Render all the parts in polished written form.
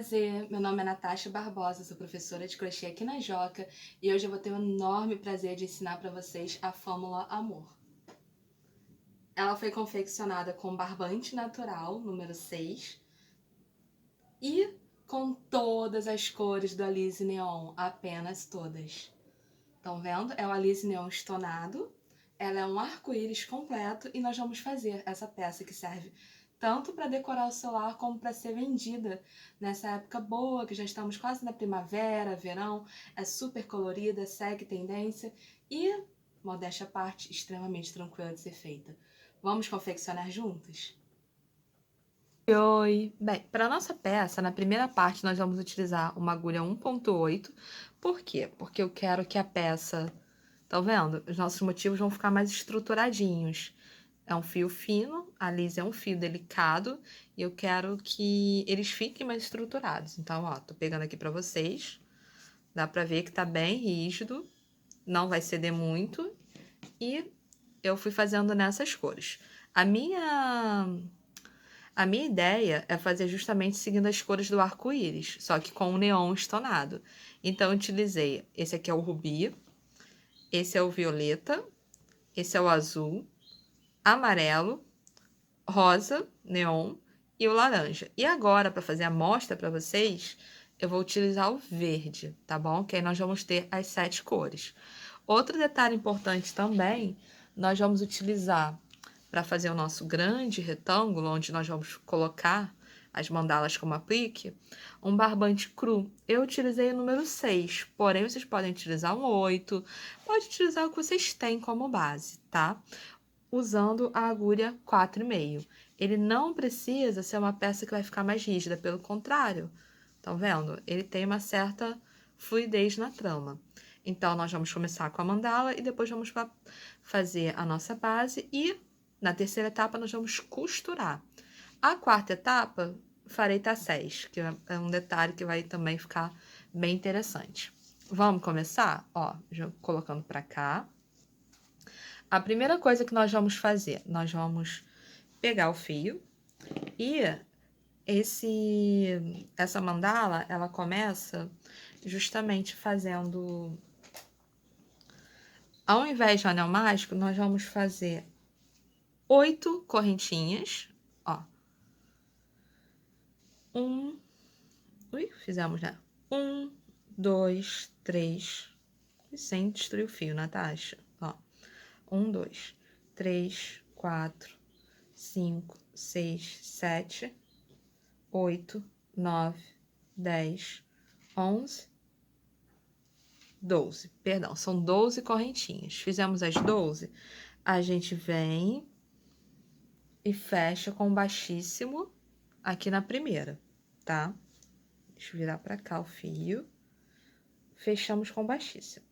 prazer, meu nome é Natasha Barbosa, sou professora de crochê aqui na Joca e hoje eu vou ter o enorme prazer de ensinar para vocês a Fórmula Amor. Ela foi confeccionada com barbante natural, número 6, e com todas as cores do Alize Neon, apenas todas. Estão vendo? É o Alize Neon estonado, ela é um arco-íris completo e nós vamos fazer essa peça que serve tanto para decorar o celular como para ser vendida nessa época boa, que já estamos quase na primavera, verão, é super colorida, segue tendência e, modéstia à parte, extremamente tranquila de ser feita. Vamos confeccionar juntos? Oi! Bem, para nossa peça, na primeira parte nós vamos utilizar uma agulha 1.8. Por quê? Porque eu quero que a peça... Estão vendo? Os nossos motivos vão ficar mais estruturadinhos. É um fio fino, a Liz é um fio delicado, e eu quero que eles fiquem mais estruturados. Então, ó, tô pegando aqui pra vocês. Dá pra ver que tá bem rígido, não vai ceder muito. E eu fui fazendo nessas cores. A minha ideia é fazer justamente seguindo as cores do arco-íris, só que com o neon estonado. Então, eu utilizei, esse aqui é o rubi, esse é o violeta, esse é o azul, amarelo, rosa, neon e o laranja. E agora, para fazer a amostra para vocês, eu vou utilizar o verde, tá bom? Que aí nós vamos ter as 7 cores. Outro detalhe importante também, nós vamos utilizar, para fazer o nosso grande retângulo, onde nós vamos colocar as mandalas como aplique, um barbante cru. Eu utilizei o número 6, porém vocês podem utilizar um 8, pode utilizar o que vocês têm como base, tá? Usando a agulha 4,5. Ele não precisa ser uma peça que vai ficar mais rígida, pelo contrário, estão vendo? Ele tem uma certa fluidez na trama. Então, nós vamos começar com a mandala e depois vamos fazer a nossa base e, na terceira etapa, nós vamos costurar. A quarta etapa, farei tassés, que é um detalhe que vai também ficar bem interessante. Vamos começar? Ó, já colocando para cá. A primeira coisa que nós vamos fazer, nós vamos pegar o fio e essa mandala, ela começa justamente fazendo... Ao invés de anel mágico, nós vamos fazer 8 correntinhas, ó. Fizemos, né? 1, 2, 3, sem destruir o fio, Natasha, ó. 1, 2, 3, 4, 5, 6, 7, 8, 9, 10, 11, 12. Perdão, são 12 correntinhas. Fizemos as 12, a gente vem e fecha com baixíssimo aqui na primeira, tá? Deixa eu virar pra cá o fio. Fechamos com baixíssimo.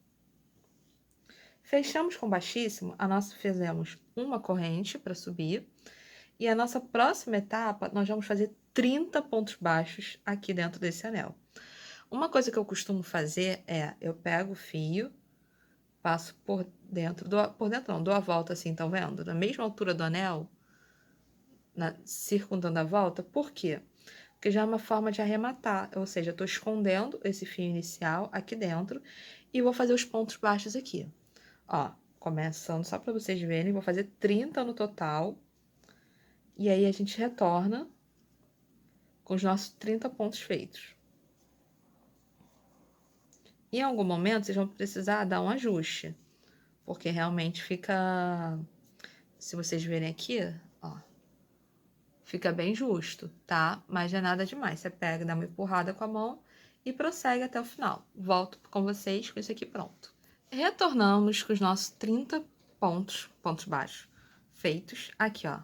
Fechamos com baixíssimo, fizemos uma corrente para subir. E a nossa próxima etapa, nós vamos fazer 30 pontos baixos aqui dentro desse anel. Uma coisa que eu costumo fazer é, eu pego o fio, passo por dentro, dou a volta assim, estão vendo? Na mesma altura do anel, circundando a volta. Por quê? Porque já é uma forma de arrematar, ou seja, eu tô escondendo esse fio inicial aqui dentro e vou fazer os pontos baixos aqui. Ó, começando só para vocês verem, vou fazer 30 no total. E aí, a gente retorna com os nossos 30 pontos feitos. Em algum momento, vocês vão precisar dar um ajuste, porque realmente fica... Se vocês verem aqui, ó, fica bem justo, tá? Mas não é nada demais. Você pega, dá uma empurrada com a mão e prossegue até o final. Volto com vocês com isso aqui pronto. Retornamos com os nossos 30 pontos baixos feitos aqui, ó.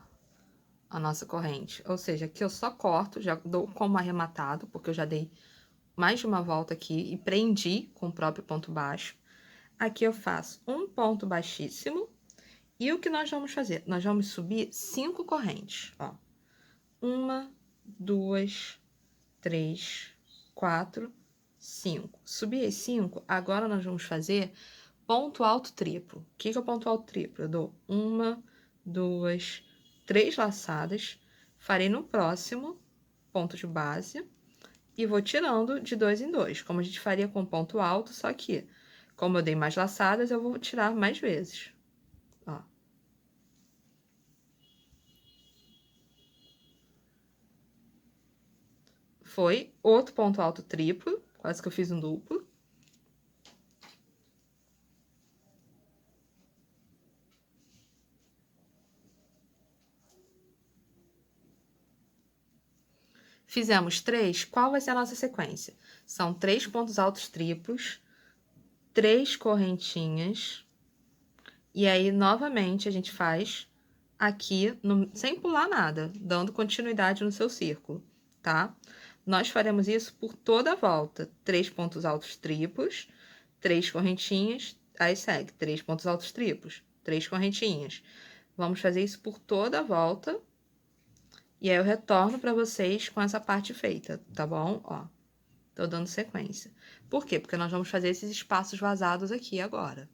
A nossa corrente, ou seja, aqui eu só corto, já dou como arrematado, porque eu já dei mais de uma volta aqui e prendi com o próprio ponto baixo. Aqui eu faço um ponto baixíssimo e o que nós vamos fazer? Nós vamos subir 5 correntes, ó. 1, 2, 3, 4, 5. Subi as 5, agora nós vamos fazer ponto alto triplo. O que é o ponto alto triplo? Eu dou 1, 2, 3 laçadas, farei no próximo ponto de base e vou tirando de 2 em 2, como a gente faria com ponto alto, só que, como eu dei mais laçadas, eu vou tirar mais vezes. Ó. Foi outro ponto alto triplo, quase que eu fiz um duplo. Fizemos 3, qual vai ser a nossa sequência? São 3 pontos altos triplos, 3 correntinhas, e aí, novamente, a gente faz aqui, sem pular nada, dando continuidade no seu círculo, tá? Nós faremos isso por toda a volta. 3 pontos altos triplos, 3 correntinhas, aí segue 3 pontos altos triplos, 3 correntinhas. Vamos fazer isso por toda a volta. E aí eu retorno para vocês com essa parte feita, tá bom? Ó, tô dando sequência. Por quê? Porque nós vamos fazer esses espaços vazados aqui agora.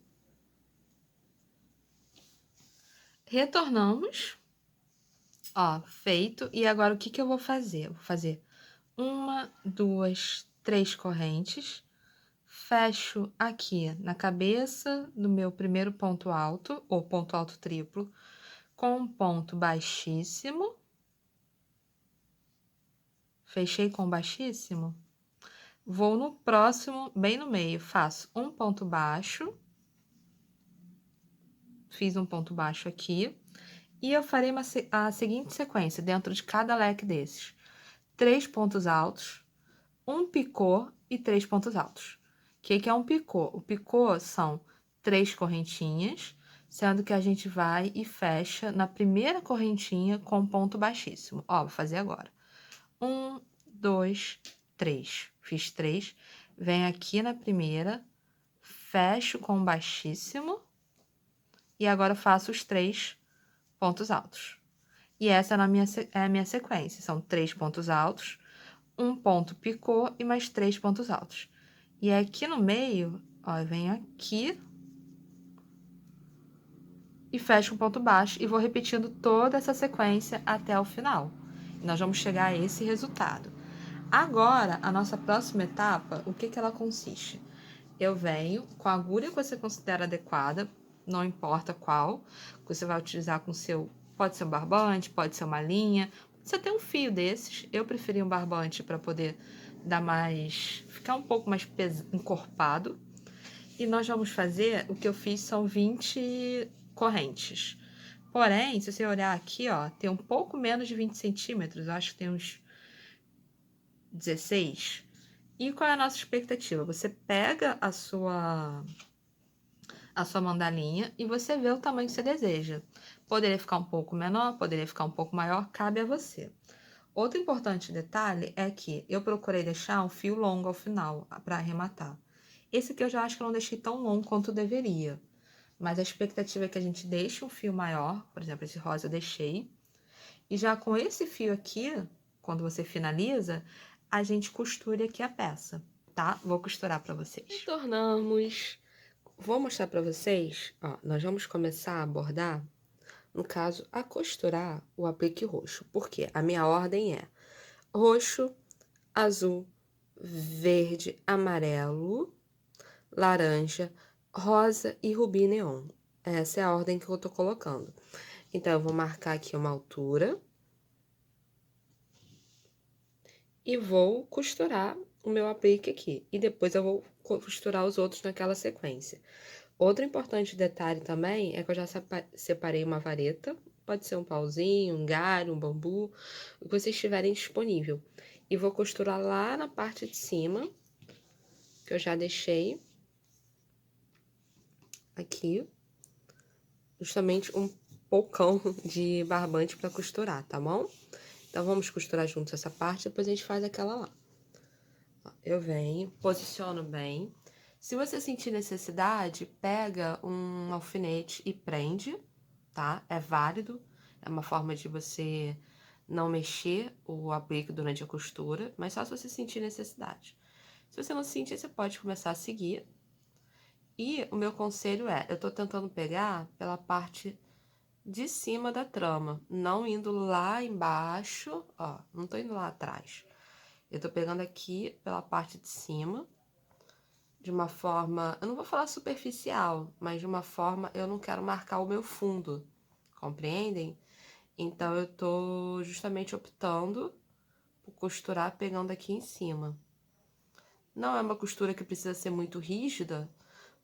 Retornamos. Ó, feito. E agora o que que eu vou fazer? Eu vou fazer 1, 2, 3 correntes. Fecho aqui na cabeça do meu primeiro ponto alto, ou ponto alto triplo, com um ponto baixíssimo. Fechei com baixíssimo. Vou no próximo, bem no meio, faço um ponto baixo. Fiz um ponto baixo aqui. E eu farei a seguinte sequência dentro de cada leque desses. 3 pontos altos, um picô e 3 pontos altos. O que é um picô? O picô são 3 correntinhas, sendo que a gente vai e fecha na primeira correntinha com ponto baixíssimo. Ó, vou fazer agora. 1, 2, 3. Fiz 3. Venho aqui na primeira, fecho com baixíssimo e agora faço os 3 pontos altos. E essa é a minha sequência. São 3 pontos altos, um ponto picô e mais 3 pontos altos. E aqui no meio, ó, eu venho aqui e fecho um ponto baixo e vou repetindo toda essa sequência até o final. E nós vamos chegar a esse resultado. Agora, a nossa próxima etapa, o que ela consiste? Eu venho com a agulha que você considera adequada, não importa qual, que você vai utilizar com seu, pode ser um barbante, pode ser uma linha, você tem um fio desses, eu preferi um barbante para poder dar mais, ficar um pouco mais encorpado. E nós vamos fazer, o que eu fiz são 20 correntes. Porém, se você olhar aqui, ó, tem um pouco menos de 20 centímetros, acho que tem uns 16. E qual é a nossa expectativa? Você pega a sua mandalinha e você vê o tamanho que você deseja. Poderia ficar um pouco menor, poderia ficar um pouco maior, cabe a você. Outro importante detalhe é que eu procurei deixar um fio longo ao final para arrematar. Esse aqui eu já acho que eu não deixei tão longo quanto deveria. Mas a expectativa é que a gente deixe um fio maior, por exemplo, esse rosa eu deixei. E já com esse fio aqui, quando você finaliza, a gente costure aqui a peça, tá? Vou costurar para vocês. Retornamos. Vou mostrar para vocês, ó, nós vamos começar a bordar, no caso, a costurar o aplique roxo. Por quê? A minha ordem é roxo, azul, verde, amarelo, laranja, rosa e rubi neon. Essa é a ordem que eu tô colocando. Então, eu vou marcar aqui uma altura e vou costurar o meu aplique aqui. E depois eu vou costurar os outros naquela sequência. Outro importante detalhe também é que eu já separei uma vareta, pode ser um pauzinho, um galho, um bambu, o que vocês tiverem disponível. E vou costurar lá na parte de cima, que eu já deixei aqui, justamente um pocão de barbante para costurar, tá bom? Então, vamos costurar juntos essa parte, depois a gente faz aquela lá. Eu venho, posiciono bem. Se você sentir necessidade, pega um alfinete e prende, tá? É válido, é uma forma de você não mexer o aplique durante a costura, mas só se você sentir necessidade. Se você não sentir, você pode começar a seguir. E o meu conselho é, eu tô tentando pegar pela parte de cima da trama, não indo lá embaixo, ó, não tô indo lá atrás. Eu tô pegando aqui pela parte de cima, de uma forma, eu não vou falar superficial, mas de uma forma eu não quero marcar o meu fundo, compreendem? Então eu tô justamente optando por costurar pegando aqui em cima. Não é uma costura que precisa ser muito rígida,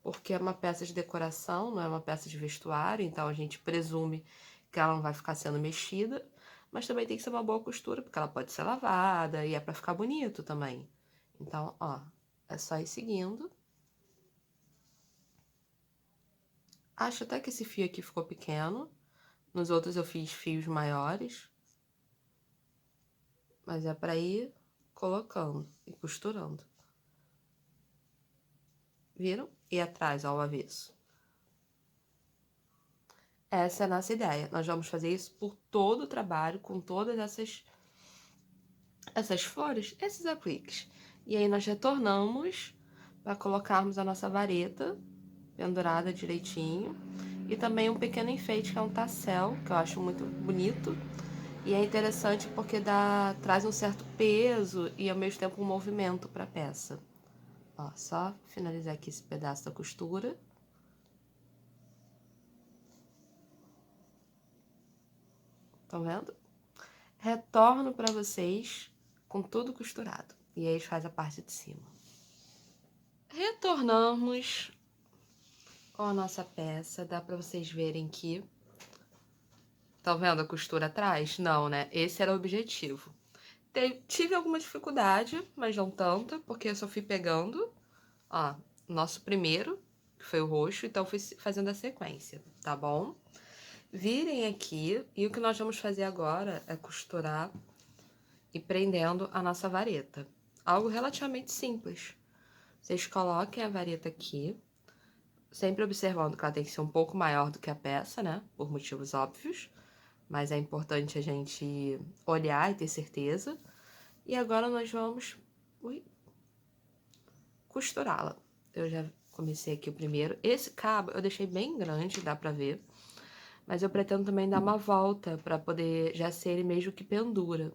porque é uma peça de decoração, não é uma peça de vestuário, então a gente presume que ela não vai ficar sendo mexida, mas também tem que ser uma boa costura, porque ela pode ser lavada e é pra ficar bonito também. Então, ó, é só ir seguindo. Acho até que esse fio aqui ficou pequeno. Nos outros eu fiz fios maiores. Mas é pra ir colocando e costurando. Viram? E atrás, ao avesso. Essa é a nossa ideia. Nós vamos fazer isso por todo o trabalho, com todas essas flores, esses apliques. E aí nós retornamos para colocarmos a nossa vareta pendurada direitinho. E também um pequeno enfeite, que é um tassel, que eu acho muito bonito. E é interessante porque traz um certo peso e ao mesmo tempo um movimento para a peça. Ó, só finalizar aqui esse pedaço da costura. Estão vendo? Retorno para vocês com tudo costurado. E aí faz a parte de cima. Retornamos com a nossa peça. Dá para vocês verem que... Estão vendo a costura atrás? Não, né? Esse era o objetivo. Tive alguma dificuldade, mas não tanta, porque eu só fui pegando, ó, nosso primeiro, que foi o roxo, então fui fazendo a sequência, tá bom? Virem aqui, e o que nós vamos fazer agora é costurar e prendendo a nossa vareta. Algo relativamente simples. Vocês coloquem a vareta aqui, sempre observando que ela tem que ser um pouco maior do que a peça, né? Por motivos óbvios. Mas é importante a gente olhar e ter certeza. E agora nós vamos costurá-la. Eu já comecei aqui o primeiro. Esse cabo eu deixei bem grande, dá pra ver. Mas eu pretendo também dar uma volta pra poder já ser ele mesmo que pendura.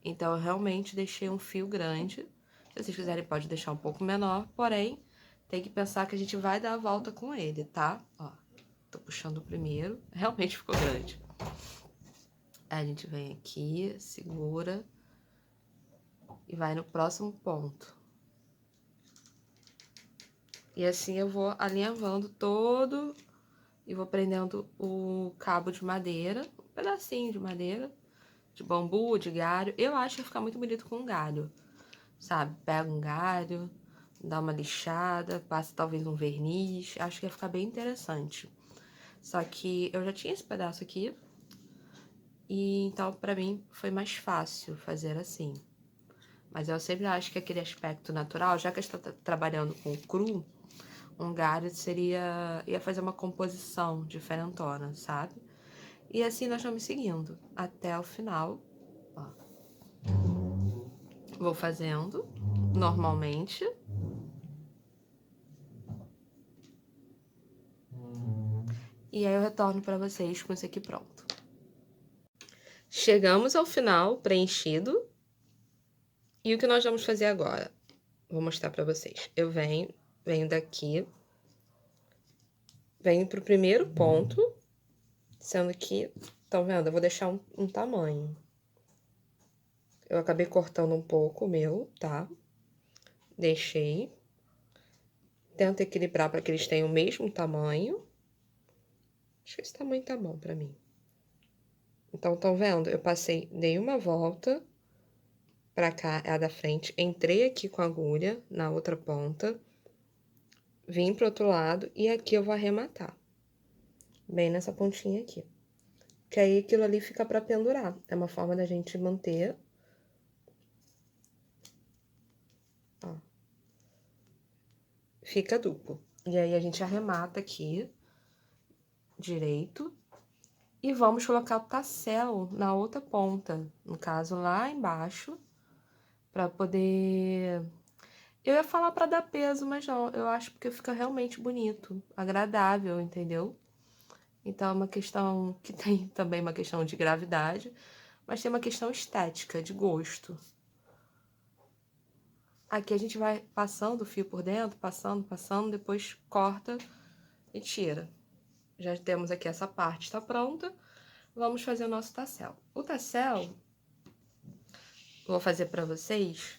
Então eu realmente deixei um fio grande. Se vocês quiserem pode deixar um pouco menor, porém tem que pensar que a gente vai dar a volta com ele, tá? Ó, tô puxando o primeiro, realmente ficou grande. Aí a gente vem aqui, segura e vai no próximo ponto. E assim eu vou alinhavando todo e vou prendendo o cabo de madeira, um pedacinho de madeira, de bambu, de galho. Eu acho que vai ficar muito bonito com galho, sabe? Pega um galho, dá uma lixada, passa talvez um verniz, acho que ia ficar bem interessante. Só que eu já tinha esse pedaço aqui, e então pra mim foi mais fácil fazer assim. Mas eu sempre acho que aquele aspecto natural, já que a gente tá trabalhando com cru, um galho ia fazer uma composição diferentona, sabe? E assim nós vamos seguindo até o final, ó. Vou fazendo normalmente. E aí eu retorno para vocês com isso aqui pronto. Chegamos ao final preenchido. E o que nós vamos fazer agora? Vou mostrar para vocês. Eu venho daqui, venho pro primeiro ponto, sendo que, estão vendo? Eu vou deixar um tamanho. Eu acabei cortando um pouco o meu, tá? Deixei. Tento equilibrar para que eles tenham o mesmo tamanho. Acho que esse tamanho tá bom pra mim. Então, estão vendo? Eu passei, dei uma volta pra cá, é a da frente. Entrei aqui com a agulha na outra ponta. Vim pro outro lado e aqui eu vou arrematar. Bem nessa pontinha aqui. Que aí aquilo ali fica pra pendurar. É uma forma da gente manter. Ó. Fica duplo. E aí a gente arremata aqui, direito. E vamos colocar o tassel na outra ponta. No caso, lá embaixo. Pra poder... Eu ia falar pra dar peso, mas não. Eu acho que fica realmente bonito. Agradável, entendeu? Então, é uma questão que tem também uma questão de gravidade, mas tem uma questão estética, de gosto. Aqui a gente vai passando o fio por dentro, passando, depois corta e tira. Já temos aqui essa parte, está pronta. Vamos fazer o nosso tassel. O tassel, vou fazer para vocês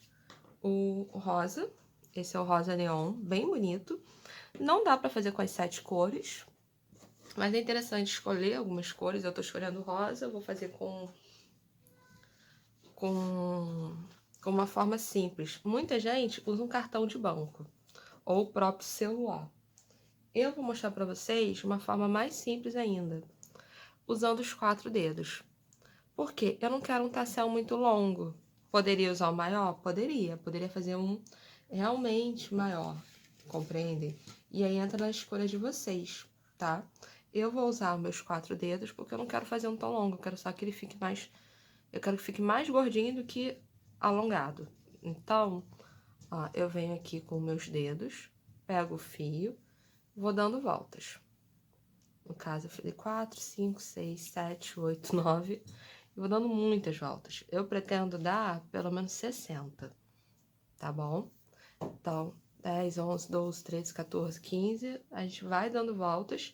o rosa. Esse é o rosa neon, bem bonito. Não dá para fazer com as 7 cores, mas é interessante escolher algumas cores. Eu tô escolhendo rosa, vou fazer com uma forma simples. Muita gente usa um cartão de banco ou o próprio celular. Eu vou mostrar para vocês uma forma mais simples ainda, usando os 4 dedos. Por quê? Eu não quero um tassel muito longo. Poderia usar o maior? Poderia fazer um realmente maior, compreendem? E aí entra na escolha de vocês, tá? Eu vou usar os meus 4 dedos porque eu não quero fazer um tão longo, eu quero só que ele fique mais... Eu quero que fique mais gordinho do que alongado. Então, ó, eu venho aqui com meus dedos, pego o fio, vou dando voltas. No caso, eu falei 4, 5, 6, 7, 8, 9. Eu vou dando muitas voltas. Eu pretendo dar pelo menos 60, tá bom? Então, 10, 11, 12, 13, 14, 15. A gente vai dando voltas.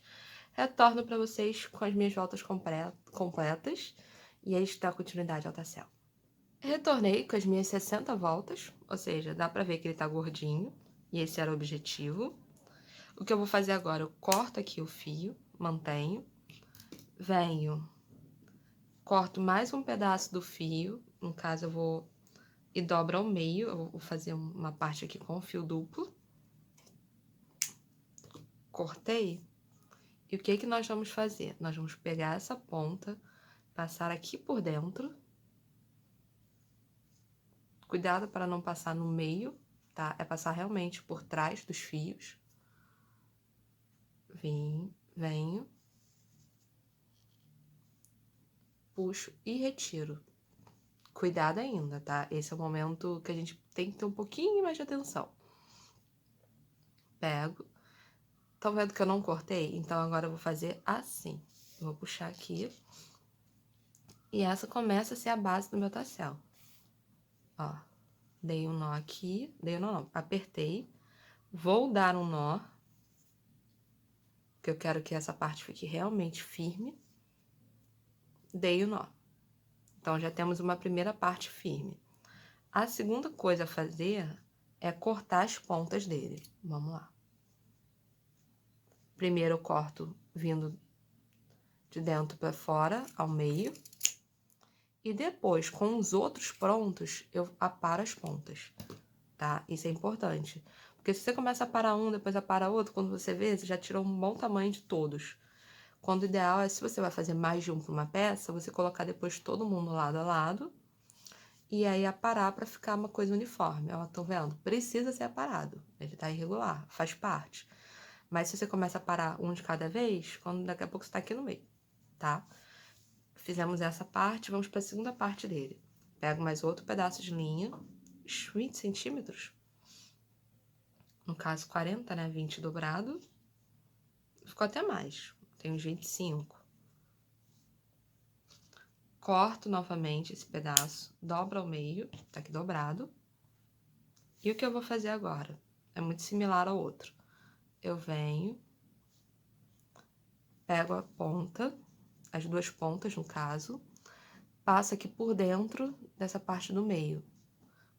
Retorno para vocês com as minhas voltas completas. E aí está a continuidade ao tassel. Retornei com as minhas 60 voltas. Ou seja, dá pra ver que ele tá gordinho. E esse era o objetivo. O que eu vou fazer agora? Eu corto aqui o fio, mantenho. Venho, corto mais um pedaço do fio, no caso eu vou e dobro ao meio, eu vou fazer uma parte aqui com fio duplo. Cortei. E o que que nós vamos fazer? Nós vamos pegar essa ponta, passar aqui por dentro. Cuidado para não passar no meio, tá? É passar realmente por trás dos fios. Venho. Puxo e retiro. Cuidado ainda, tá? Esse é o momento que a gente tem que ter um pouquinho mais de atenção. Pego. Estão vendo que eu não cortei? Então, agora eu vou fazer assim. Eu vou puxar aqui. E essa começa a ser a base do meu tassel. Ó, dei um nó aqui. Dei um nó não, apertei. Vou dar um nó. Porque eu quero que essa parte fique realmente firme. Dei o nó. Então, já temos uma primeira parte firme. A segunda coisa a fazer é cortar as pontas dele. Vamos lá. Primeiro eu corto vindo de dentro para fora, ao meio. E depois, com os outros prontos, eu aparo as pontas, tá? Isso é importante. Porque se você começa a parar um, depois apara outro, quando você vê, você já tirou um bom tamanho de todos. Quando o ideal é, se você vai fazer mais de um para uma peça, você colocar depois todo mundo lado a lado. E aí aparar para ficar uma coisa uniforme. Ó, estão vendo? Precisa ser aparado. Ele tá irregular, faz parte. Mas se você começa a parar um de cada vez, quando daqui a pouco você tá aqui no meio, tá? Fizemos essa parte, vamos para a segunda parte dele. Pego mais outro pedaço de linha, 20 centímetros. No caso, 40, né? 20 dobrado. Ficou até mais, tem uns 25. Corto novamente esse pedaço, dobro ao meio, tá aqui dobrado. E o que eu vou fazer agora? É muito similar ao outro. Eu venho, pego a ponta, as duas pontas no caso, passo aqui por dentro dessa parte do meio.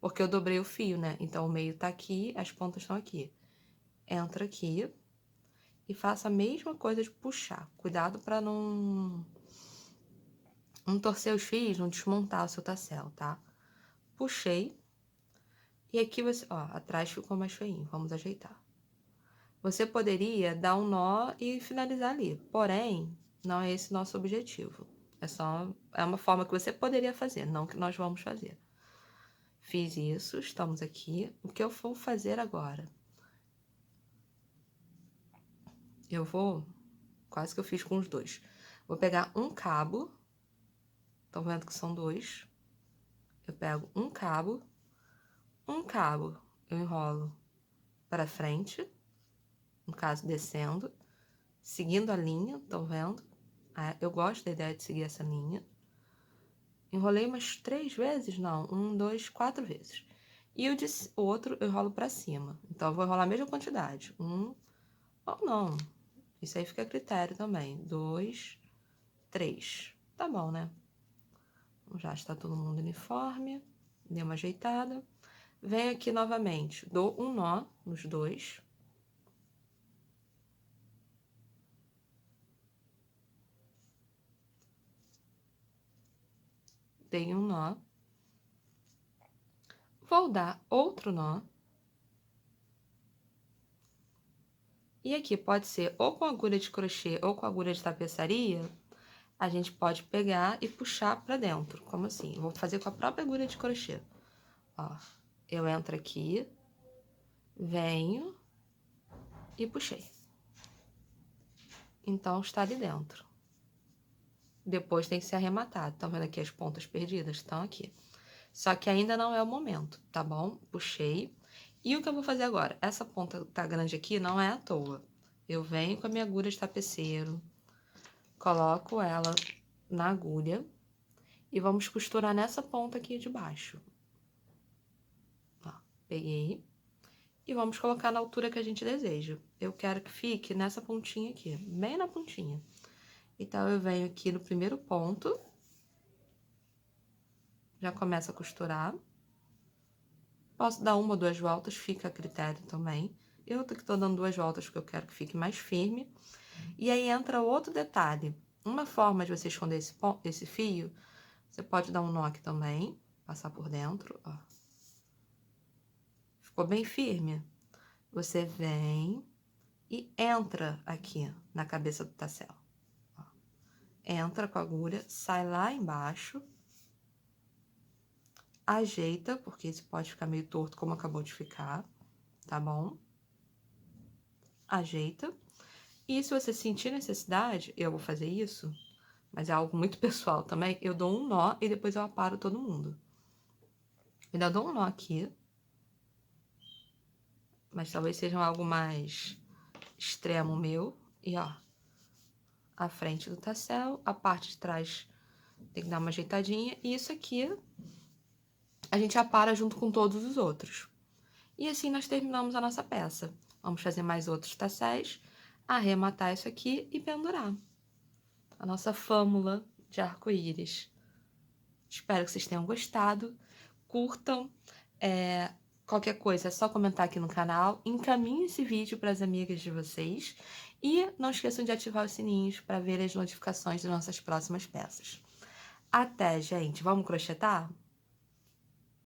Porque eu dobrei o fio, né? Então, o meio tá aqui, as pontas estão aqui. Entra aqui e faço a mesma coisa de puxar. Cuidado para não torcer os fios, não desmontar o seu tassel, tá? Puxei. E aqui você, ó, atrás ficou mais feinho. Vamos ajeitar. Você poderia dar um nó e finalizar ali. Porém, não é esse nosso objetivo. É uma forma que você poderia fazer, não que nós vamos fazer. Fiz isso, estamos aqui. O que eu vou fazer agora? Eu vou, quase que eu fiz com os dois. Vou pegar um cabo. Estão vendo que são dois? Eu pego um cabo eu enrolo para frente, no caso descendo, seguindo a linha, estão vendo? Eu gosto da ideia de seguir essa linha. Enrolei umas 3 vezes? Não, 1, 2, 4 vezes. E o outro eu rolo pra cima. Então, eu vou enrolar a mesma quantidade. Um, ou não. Isso aí fica a critério também. 2, 3. Tá bom, né? Já está todo mundo uniforme. Dei uma ajeitada. Venho aqui novamente. Dou um nó nos dois. Dei um nó. Vou dar outro nó. E aqui pode ser ou com agulha de crochê ou com agulha de tapeçaria. A gente pode pegar e puxar pra dentro. Como assim? Eu vou fazer com a própria agulha de crochê. Ó, eu entro aqui, venho e puxei. Então, está ali dentro. Depois tem que ser arrematado. Estão vendo aqui as pontas perdidas? Estão aqui. Só que ainda não é o momento, tá bom? Puxei. E o que eu vou fazer agora? Essa ponta tá grande aqui não é à toa. Eu venho com a minha agulha de tapeceiro, coloco ela na agulha e vamos costurar nessa ponta aqui de baixo. Ó, peguei. E vamos colocar na altura que a gente deseja. Eu quero que fique nessa pontinha aqui, bem na pontinha. Então, eu venho aqui no primeiro ponto. Já começo a costurar. Posso dar uma ou duas voltas, fica a critério também. Eu que tô dando 2 voltas porque eu quero que fique mais firme. E aí entra outro detalhe. Uma forma de você esconder esse fio, você pode dar um nó aqui também, passar por dentro, ó. Ficou bem firme? Você vem e entra aqui na cabeça do tassel. Ó. Entra com a agulha, sai lá embaixo, ajeita, porque esse pode ficar meio torto como acabou de ficar, tá bom? Ajeita. E se você sentir necessidade, eu vou fazer isso, mas é algo muito pessoal também, eu dou um nó e depois eu aparo todo mundo. Ainda dou um nó aqui, mas talvez seja algo mais extremo meu. E ó, a frente do tassel, a parte de trás tem que dar uma ajeitadinha. E isso aqui a gente apara junto com todos os outros. E assim nós terminamos a nossa peça. Vamos fazer mais outros tasséis, arrematar isso aqui e pendurar. A nossa fâmula de arco-íris. Espero que vocês tenham gostado. Curtam. Qualquer coisa é só comentar aqui no canal. Encaminhe esse vídeo para as amigas de vocês. E não esqueçam de ativar os sininhos para ver as notificações das nossas próximas peças. Até, gente. Vamos crochetar?